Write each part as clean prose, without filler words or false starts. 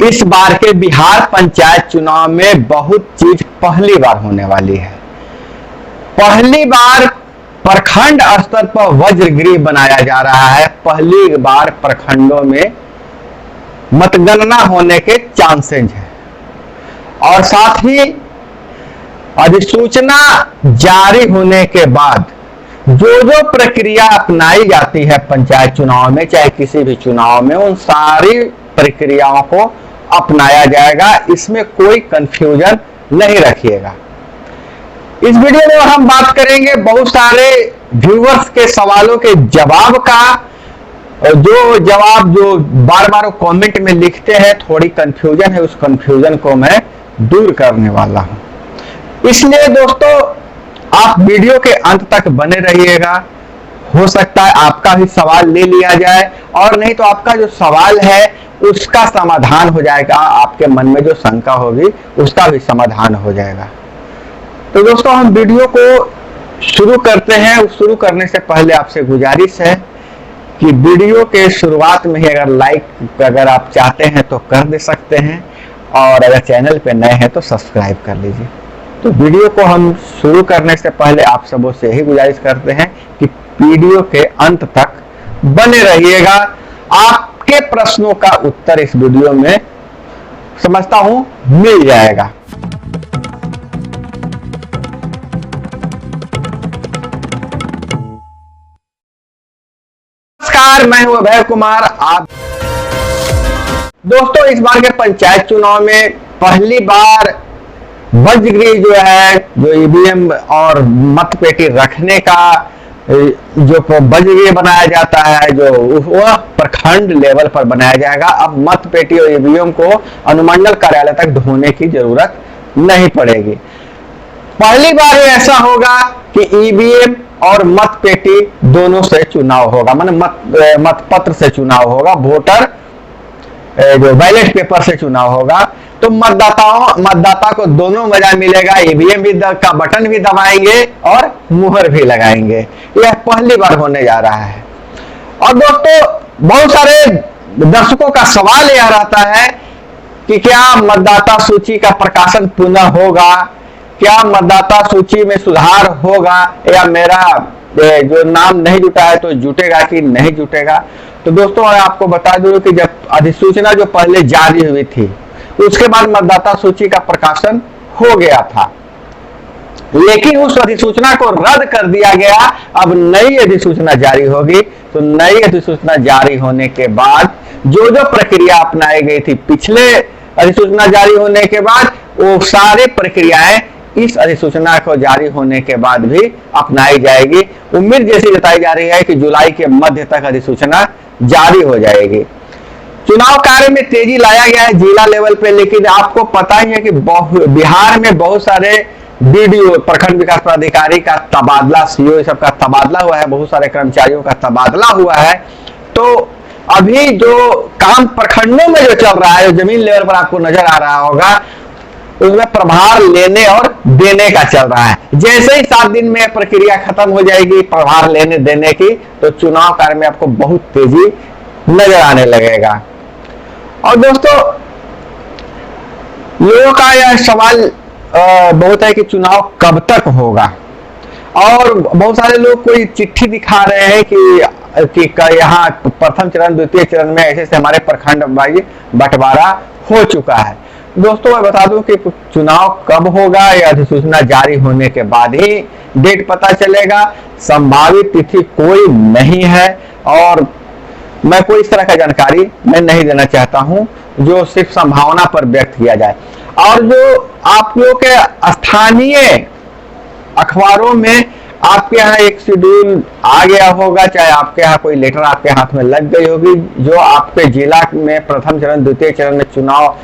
इस बार के बिहार पंचायत चुनाव में बहुत चीज पहली बार होने वाली है। पहली बार प्रखंड स्तर पर वज्रगृह बनाया जा रहा है। पहली बार प्रखंडों में मतगणना होने के चांसेस है और साथ ही अधिसूचना जारी होने के बाद जो प्रक्रिया अपनाई जाती है पंचायत चुनाव में, चाहे किसी भी चुनाव में, उन सारी प्रक्रियाओं को अपनाया जाएगा। इसमें कोई कंफ्यूजन नहीं रखिएगा। इस वीडियो में हम बात करेंगे बहुत सारे व्यूअर्स के सवालों के जवाब का, जो जवाब जो बार बार कमेंट में लिखते हैं, थोड़ी कंफ्यूजन है, उस कंफ्यूजन को मैं दूर करने वाला हूं। इसलिए दोस्तों आप वीडियो के अंत तक बने रहिएगा। हो सकता है आपका भी सवाल ले लिया जाए और नहीं तो आपका जो सवाल है उसका समाधान हो जाएगा। आपके मन में जो शंका होगी उसका भी समाधान हो जाएगा। तो दोस्तों हम वीडियो को शुरू करते हैं। शुरू करने से पहले आपसे गुजारिश है कि वीडियो के शुरुआत में ही अगर आप चाहते हैं तो कर दे सकते हैं और अगर चैनल पे नए हैं तो सब्सक्राइब कर लीजिए। तो वीडियो को हम शुरू करने से पहले आप सबों से यही गुजारिश करते हैं कि वीडियो के अंत तक बने रहिएगा। आपके प्रश्नों का उत्तर इस वीडियो में समझता हूं मिल जाएगा। नमस्कार, मैं हूं अभय कुमार। आप दोस्तों इस बार के पंचायत चुनाव में पहली बार वज्रगृह जो है, जो ईवीएम और मतपेटी रखने का जो वज्रगृह बनाया जाता है, जो वह प्रखंड लेवल पर बनाया जाएगा। अब मतपेटी और ईवीएम को अनुमंडल कार्यालय तक ढोने की जरूरत नहीं पड़ेगी। पहली बार ऐसा होगा कि ईवीएम और मतपेटी दोनों से चुनाव होगा, माने मतपत्र से चुनाव होगा, वोटर जो बैलेट पेपर से चुनाव होगा। तो मतदाता को दोनों मजा मिलेगा। ईवीएम भी का बटन भी दबाएंगे और मुहर भी लगाएंगे। यह पहली बार होने जा रहा है। और दोस्तों बहुत सारे दर्शकों का सवाल यह रहता है कि क्या मतदाता सूची का प्रकाशन पुनः होगा, क्या मतदाता सूची में सुधार होगा, या मेरा जो नाम नहीं जुटा है तो जुटेगा कि नहीं जुटेगा। तो दोस्तों मैं आपको बता दूं कि जब अधिसूचना जो पहले जारी हुई थी उसके बाद मतदाता सूची का प्रकाशन हो गया था, लेकिन उस अधिसूचना को रद्द कर दिया गया। अब नई अधिसूचना जारी होगी। तो नई अधिसूचना जारी होने के बाद जो प्रक्रिया अपनाई गई थी पिछले अधिसूचना जारी होने के बाद, वो सारी प्रक्रियाएं इस अधिसूचना को जारी होने के बाद भी अपनाई जाएगी। उम्मीद जैसी जताई जा रही है कि जुलाई के मध्य तक अधिसूचना जारी हो जाएगी। चुनाव कार्य में तेजी लाया गया है जिला लेवल पे, लेकिन आपको पता ही है कि बिहार में बहुत सारे बीडीओ, प्रखंड विकास पदाधिकारी का तबादला, सीओ सब का तबादला हुआ है, बहुत सारे कर्मचारियों का तबादला हुआ है। तो अभी जो काम प्रखंडों में जो चल रहा है, जो जमीन लेवल पर आपको नजर आ रहा होगा, उसमें प्रभार लेने और देने का चल रहा है। जैसे ही 7 दिन में प्रक्रिया खत्म हो जाएगी प्रभार लेने देने की, तो चुनाव कार्य में आपको बहुत तेजी नजर आने लगेगा। और दोस्तों लोगों का यह सवाल बहुत है कि चुनाव कब तक होगा, और बहुत सारे लोग कोई चिट्ठी दिखा रहे हैं कि यहाँ प्रथम चरण द्वितीय चरण में ऐसे हमारे प्रखंड वाइज बंटवारा हो चुका है। दोस्तों मैं बता दूं कि चुनाव कब होगा या अधिसूचना जारी होने के बाद ही डेट पता चलेगा। संभावित तिथि कोई नहीं है और मैं कोई इस तरह का जानकारी मैं नहीं देना चाहता हूं जो सिर्फ संभावना पर व्यक्त किया जाए। और जो आप लोग के स्थानीय अखबारों में आपके यहाँ एक शेड्यूल आ गया होगा, चाहे आपके यहाँ कोई लेटर आपके हाथ में लग गई होगी, जो आपके जिला में प्रथम चरण द्वितीय चरण में चुनाव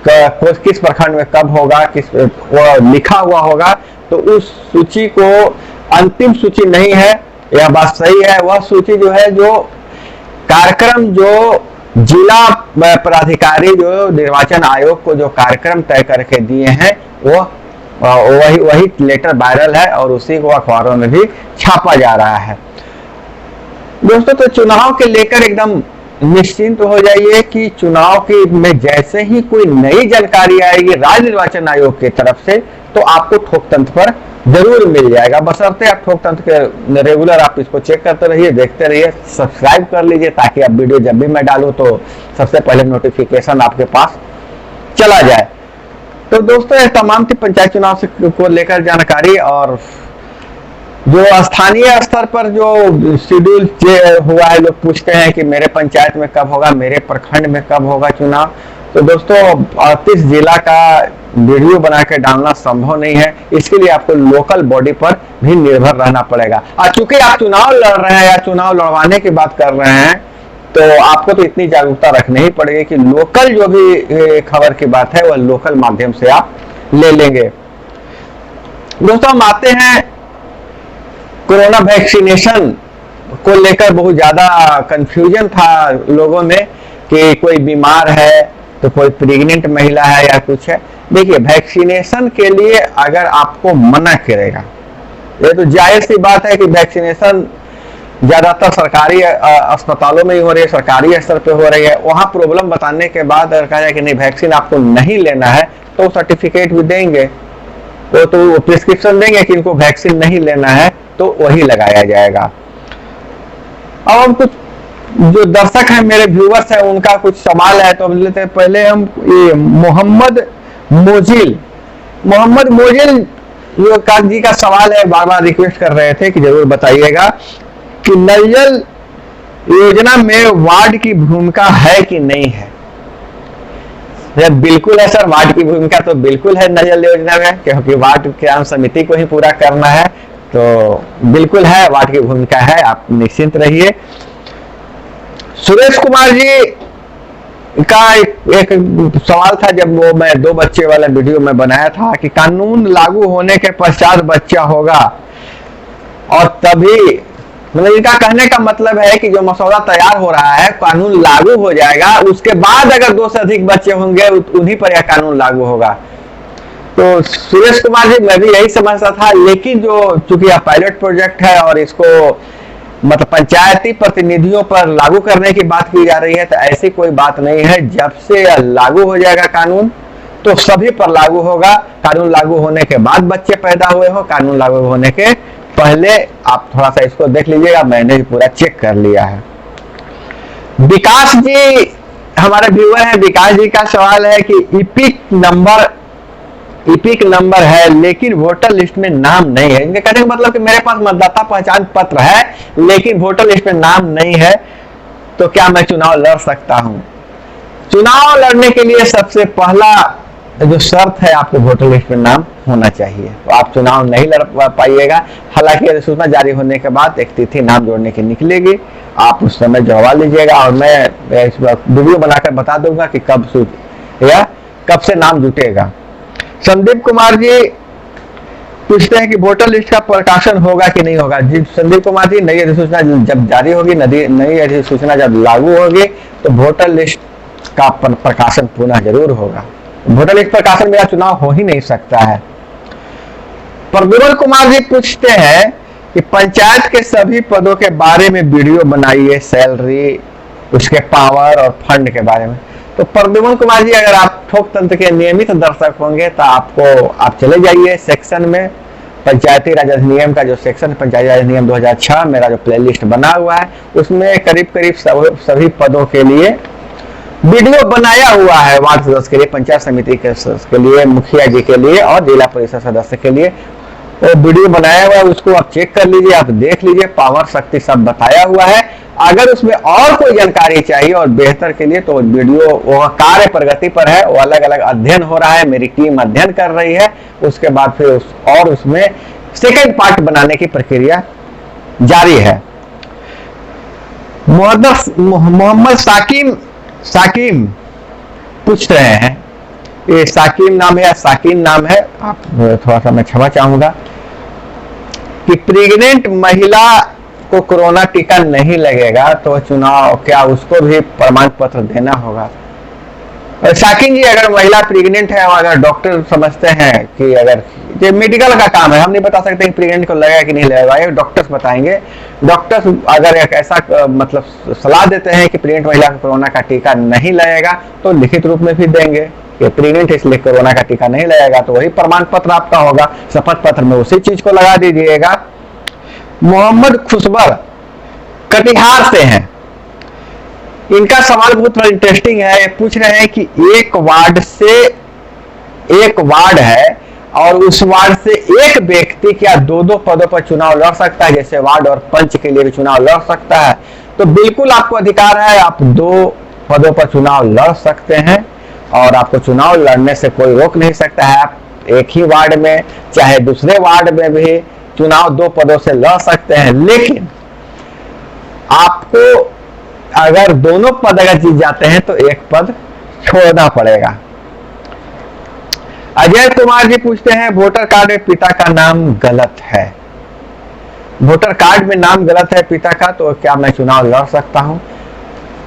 किस प्रखंड में कब होगा, किस वो लिखा हुआ होगा। तो उस सूची को अंतिम सूची नहीं है, यह बात सही है। वह सूची जो है, जो कार्यक्रम जो जिला पदाधिकारी जो निर्वाचन आयोग को जो कार्यक्रम तय करके दिए हैं, वो वही लेटर वायरल है और उसी को अखबारों में भी छापा जा रहा है। दोस्तों तो चुनाव के लेकर एकदम निश्चिंत हो जाइए कि चुनाव की में जैसे ही कोई नई जानकारी आएगी राज्य निर्वाचन आयोग की तरफ से, तो आपको ठोक तंत्र पर जरूर मिल जाएगा। बशर्ते आप ठोक तंत्र के रेगुलर आप इसको चेक करते रहिए, देखते रहिए, सब्सक्राइब कर लीजिए ताकि आप वीडियो जब भी मैं डालूं तो सबसे पहले नोटिफिकेशन आपके पास चला जाए। तो दोस्तों, ये तमाम थी पंचायत चुनाव से को लेकर जानकारी। और जो स्थानीय स्तर पर जो शेड्यूल हुआ है, लोग पूछते हैं कि मेरे पंचायत में कब होगा, मेरे प्रखंड में कब होगा चुनाव। तो दोस्तों, 38 जिला का वीडियो बना के डालना संभव नहीं है, इसके लिए आपको लोकल बॉडी पर भी निर्भर रहना पड़ेगा। और चूंकि आप चुनाव लड़ रहे हैं या चुनाव लड़वाने की बात कर रहे हैं, तो आपको तो इतनी जागरूकता रखनी ही पड़ेगी कि लोकल जो भी खबर की बात है वह लोकल माध्यम से आप ले लेंगे। दोस्तों, हम आते हैं कोरोना वैक्सीनेशन को लेकर। बहुत ज्यादा कंफ्यूजन था लोगों में कि कोई बीमार है तो कोई प्रेग्नेंट महिला है या कुछ है। देखिए, वैक्सीनेशन के लिए अगर आपको मना करेगा, ये तो जाहिर सी बात है कि वैक्सीनेशन ज्यादातर सरकारी अस्पतालों में ही हो रही है, सरकारी स्तर पे हो रही है। वहां प्रॉब्लम बताने के बाद अगर कहा जाए कि नहीं वैक्सीन आपको नहीं लेना है, तो सर्टिफिकेट भी देंगे, वो तो प्रिस्क्रिप्शन देंगे कि इनको वैक्सीन नहीं लेना है, तो वही लगाया जाएगा। अब हम कुछ जो दर्शक हैं, मेरे व्यूवर्स हैं, उनका कुछ सवाल है, तो अब लेते हैं। पहले हम ये मोहम्मद मोजिल जी का सवाल है, बार बार रिक्वेस्ट कर रहे थे कि जरूर बताइएगा कि नल जल योजना में वार्ड की भूमिका है कि नहीं है। बिल्कुल है सर, वार्ड की भूमिका तो बिल्कुल है नल जल योजना में, क्योंकि वार्ड ग्राम समिति को ही पूरा करना है, तो बिल्कुल है, वार्ड की भूमिका है, आप निश्चिंत रहिए। सुरेश कुमार जी का एक सवाल था, जब वो मैं 2 बच्चे वाला वीडियो में बनाया था कि कानून लागू होने के पश्चात बच्चा होगा, और तभी मतलब इनका कहने का मतलब है कि जो मसौदा तैयार हो रहा है, कानून लागू हो जाएगा, उसके बाद अगर 2 से अधिक बच्चे होंगे उन्हीं पर यह कानून लागू होगा। तो सुरेश कुमार जी, मैं भी यही समझता था, लेकिन जो चूंकि यह पायलट प्रोजेक्ट है और इसको मतलब पंचायती प्रतिनिधियों पर लागू करने की बात की जा रही है, तो ऐसी कोई बात नहीं है। जब से लागू हो जाएगा कानून, तो सभी पर लागू होगा। कानून लागू होने के बाद बच्चे पैदा हुए हो, कानून लागू होने के पहले आप थोड़ा सा इसको देख लीजिएगा, मैंने भी पूरा चेक कर लिया है। विकास जी हमारे व्यूअर हैं, विकास जी का सवाल है कि इपिक नंबर है लेकिन वोटर लिस्ट में नाम नहीं है। इनके कहने का मतलब कि मेरे पास मतदाता पहचान पत्र है लेकिन वोटर लिस्ट में नाम नहीं है, तो क्या मैं चुनाव लड़ सकता हूं? चुनाव लड़ने के लिए सबसे पहला जो शर्त है, आपको वोटर लिस्ट में नाम होना चाहिए, तो आप चुनाव नहीं लड़ पाइएगा। हालांकि अधिसूचना जारी होने के बाद एक तिथि नाम जोड़ने की निकलेगी, आप उस समय जोड़वा लीजिएगा, और मैं इस वीडियो बनाकर बता दूंगा कि कब से नाम जुटेगा। संदीप कुमार जी पूछते हैं कि वोटर लिस्ट का प्रकाशन होगा कि नहीं होगा। जी संदीप कुमार जी, नई अधिसूचना जब जारी होगी, नई अधिसूचना जब लागू होगी, तो वोटर लिस्ट का प्रकाशन पुनः जरूर होगा। वोटर लिस्ट प्रकाशन मेरा चुनाव हो ही नहीं सकता है। प्रद्युमन कुमार जी पूछते हैं कि पंचायत के सभी पदों के बारे में वीडियो बनाइए, सैलरी, उसके पावर और फंड के बारे में। तो प्रद्युमन कुमार जी, अगर आप ठोक तंत्र के नियमित दर्शक होंगे तो आप चले जाइए सेक्शन में, पंचायती राज अधिनियम का जो सेक्शन, पंचायती राज अधिनियम 2006, मेरा जो प्लेलिस्ट बना हुआ है, उसमें करीब करीब सभी पदों के लिए वीडियो बनाया हुआ है। वार्ड सदस्य के लिए, पंचायत समिति के लिए, मुखिया जी के लिए और जिला परिषद सदस्य के लिए वो वीडियो बनाया हुआ है, उसको आप चेक कर लीजिए, आप देख लीजिए, पावर शक्ति सब बताया हुआ है। अगर उसमें और कोई जानकारी चाहिए और बेहतर के लिए, तो वीडियो वो कार्य प्रगति पर है, वो अलग अलग अध्ययन हो रहा है, मेरी टीम अध्ययन कर रही है, उसके बाद फिर उसमें सेकंड पार्ट बनाने की प्रक्रिया जारी है। मोहम्मद साकिम पूछ रहे हैं, ये साकिम नाम है या साकिन नाम है, आप थोड़ा सा मैं क्षमा चाहूंगा, कि प्रेग्नेंट महिला को कोरोना टीका नहीं लगेगा तो चुनाव, क्या उसको भी प्रमाण पत्र देना होगा? शाकिन जी, अगर महिला प्रेग्नेंट है और अगर डॉक्टर समझते हैं कि अगर ये मेडिकल का काम है, हम नहीं बता सकते कि प्रेग्नेंट को लगेगा कि नहीं लगेगा, ये डॉक्टर्स बताएंगे। डॉक्टर्स अगर एक ऐसा मतलब सलाह देते हैं कि प्रेग्नेंट महिला को कोरोना का टीका नहीं लगेगा तो लिखित रूप में भी देंगे कि प्रेग्नेंट इसलिए कोरोना का टीका नहीं लगेगा, तो वही प्रमाण पत्र आपका होगा, शपथ पत्र में उसी चीज को लगा दीजिएगा। मोहम्मद खुशबर कटिहार से हैं, इनका सवाल बहुत इंटरेस्टिंग है। ये पूछ रहे हैं कि एक वार्ड है और उस वार्ड से एक व्यक्ति क्या दो पदों पर चुनाव लड़ सकता है, जैसे वार्ड और पंच के लिए भी चुनाव लड़ सकता है? तो बिल्कुल आपको अधिकार है, आप 2 पदों पर चुनाव लड़ सकते हैं और आपको चुनाव लड़ने से कोई रोक नहीं सकता है। आप एक ही वार्ड में चाहे दूसरे वार्ड में भी चुनाव 2 पदों से लड़ सकते हैं, लेकिन आपको अगर दोनों पद अगर जीत जाते हैं तो एक पद छोड़ना पड़ेगा। अजय कुमार जी पूछते हैं, वोटर कार्ड में पिता का नाम गलत है, वोटर कार्ड में नाम गलत है पिता का, तो क्या मैं चुनाव लड़ सकता हूं?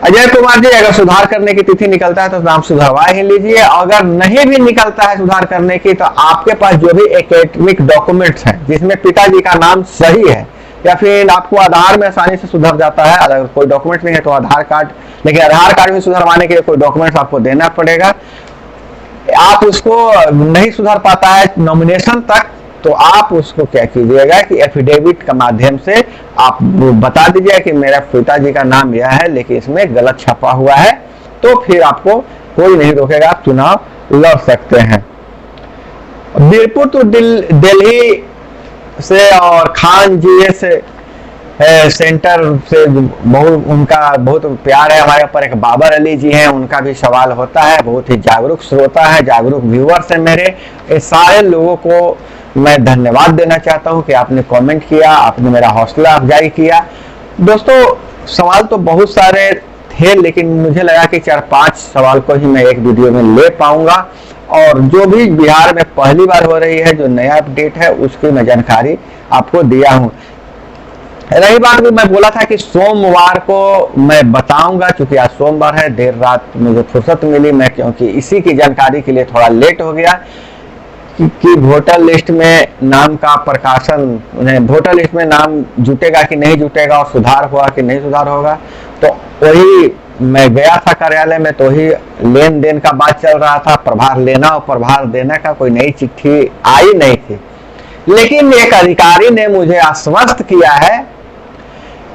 अजय कुमार जी, अगर सुधार करने की तिथि निकलता है तो नाम सुधरवा ही लीजिए। अगर नहीं भी निकलता है सुधार करने की, तो आपके पास जो भी एकेडमिक डॉक्यूमेंट्स हैं जिसमें पिताजी का नाम सही है, या फिर आपको आधार में आसानी से सुधर जाता है, अगर कोई डॉक्यूमेंट नहीं है तो आधार कार्ड, लेकिन आधार कार्ड में सुधरवाने के लिए कोई डॉक्यूमेंट्स आपको देना पड़ेगा। आप उसको नहीं सुधर पाता है नॉमिनेशन तक, तो आप उसको क्या कीजिएगा कि एफिडेविट के माध्यम से आप बता दीजिए कि मेरा पिताजी का नाम यह है लेकिन इसमें गलत छपा हुआ है, तो फिर आपको कोई नहीं रोकेगा, आप चुनाव लड़ सकते हैं। बीरपुर तो दिल्ली से और खान जी से सेंटर से उनका बहुत प्यार है हमारे ऊपर। एक बाबर अली जी हैं, उनका भी सवाल होता है, बहुत ही जागरूक श्रोता है, जागरूक व्यूअर्स है मेरे। ये सारे लोगों को मैं धन्यवाद देना चाहता हूं कि आपने कमेंट किया, आपने मेरा हौसला अफजाई किया। दोस्तों, सवाल तो बहुत सारे थे, लेकिन मुझे लगा कि 4-5 सवाल को ही मैं एक वीडियो में ले पाऊंगा, और जो भी बिहार में पहली बार हो रही है, जो नया अपडेट है, उसकी मैं जानकारी आपको दिया हूं। रही बात भी, मैं बोला था कि सोमवार को मैं बताऊंगा, क्योंकि आज सोमवार है, देर रात मुझे फुर्सत मिली, मैं क्योंकि इसी की जानकारी के लिए थोड़ा लेट हो गया कि वोटर लिस्ट में नाम का प्रकाशन, वोटर लिस्ट में नाम जुटेगा कि नहीं जुटेगा और सुधार हुआ कि नहीं सुधार होगा, तो वही मैं गया था कार्यालय में, तो ही लेन देन का बात चल रहा था, प्रभार लेना और प्रभार देना का कोई नई चिट्ठी आई नहीं थी। लेकिन एक अधिकारी ने मुझे आश्वस्त किया है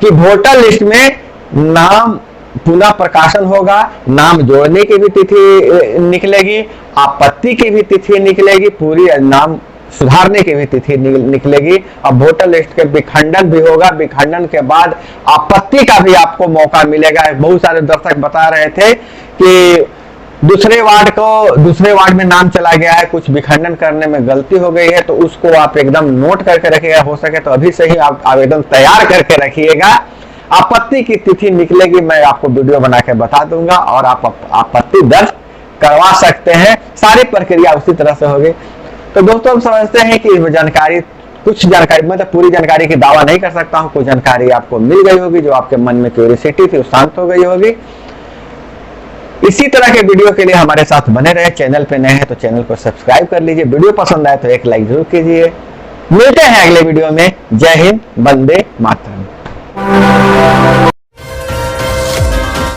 कि वोटर लिस्ट में नाम पुनः प्रकाशन होगा, नाम जोड़ने की भी तिथि निकलेगी, आपत्ति की भी तिथि निकलेगी, पूरी नाम सुधारने की भी तिथि निकलेगी, अब वोटर लिस्ट के विखंडन भी होगा, विखंडन के बाद आपत्ति का भी आपको मौका मिलेगा। बहुत सारे दर्शक बता रहे थे कि दूसरे वार्ड में नाम चला गया है, कुछ विखंडन करने में गलती हो गई है, तो उसको आप एकदम नोट करके रखिएगा, हो सके तो अभी से ही आप आवेदन तैयार करके रखिएगा। आपत्ति की तिथि निकलेगी, मैं आपको वीडियो बना के बता दूंगा और आप आपत्ति दर्ज करवा सकते हैं, सारी प्रक्रिया उसी तरह से होगी। तो दोस्तों, हम समझते हैं कि कुछ जानकारी, मतलब पूरी जानकारी की दावा नहीं कर सकता हूं, कुछ जानकारी आपको मिल गई होगी, जो आपके मन में क्यूरियोसिटी थी वो शांत हो गई होगी। इसी तरह के वीडियो के लिए हमारे साथ बने रहे। चैनल पे नए हैं तो चैनल को सब्सक्राइब कर लीजिए, वीडियो पसंद आए तो एक लाइक जरूर कीजिए। मिलते हैं अगले वीडियो में। जय हिंद, वंदे मातरम।